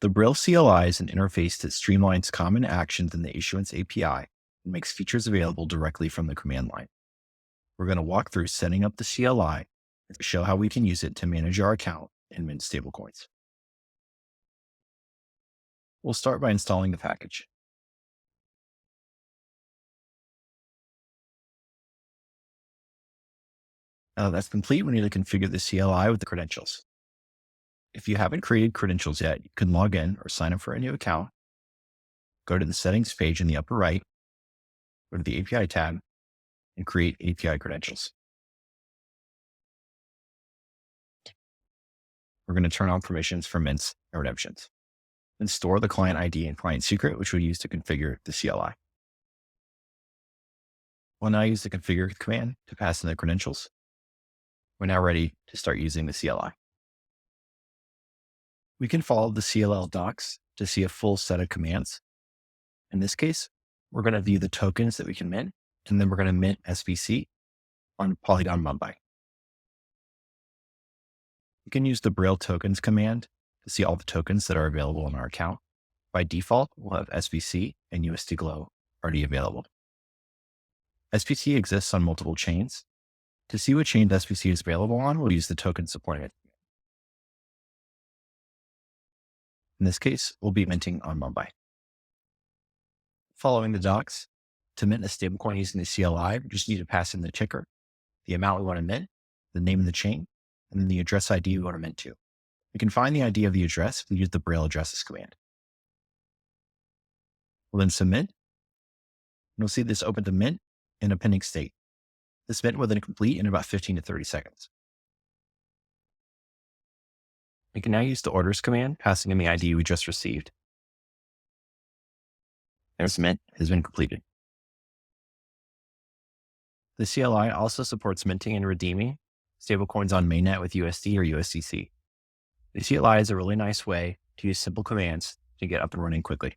The Braille CLI is an interface that streamlines common actions in the Issuance API and makes features available directly from the command line. We're going to walk through setting up the CLI and show how we can use it to manage our account and mint stablecoins. We'll start by installing the package. Now that's complete, we need to configure the CLI with the credentials. If you haven't created credentials yet, you can log in or sign up for a new account. Go to the settings page in the upper right, go to the API tab, and create API credentials. We're going to turn on permissions for mints and redemptions. Then store the client ID and client secret, which we'll use to configure the CLI. We'll now use the configure command to pass in the credentials. We're now ready to start using the CLI. We can follow the CLL docs to see a full set of commands. In this case, we're going to view the tokens that we can mint, and then we're going to mint SBC on Polygon Mumbai. We can use the Braille tokens command to see all the tokens that are available in our account. By default, we'll have SBC and USD Glow already available. SBC exists on multiple chains. To see what chain SBC is available on, we'll use the token supporting it. In this case, we'll be minting on Mumbai. Following the docs, to mint a stablecoin using the CLI, we just need to pass in the ticker, the amount we want to mint, the name of the chain, and then the address ID we want to mint to. We can find the ID of the address if we use the Braille addresses command. We'll then submit, and we'll see this open to mint in a pending state. This mint will then complete in about 15 to 30 seconds. We can now use the orders command, passing in the ID we just received. There's mint has been completed. The CLI also supports minting and redeeming stablecoins on mainnet with USD or USDC. The CLI is a really nice way to use simple commands to get up and running quickly.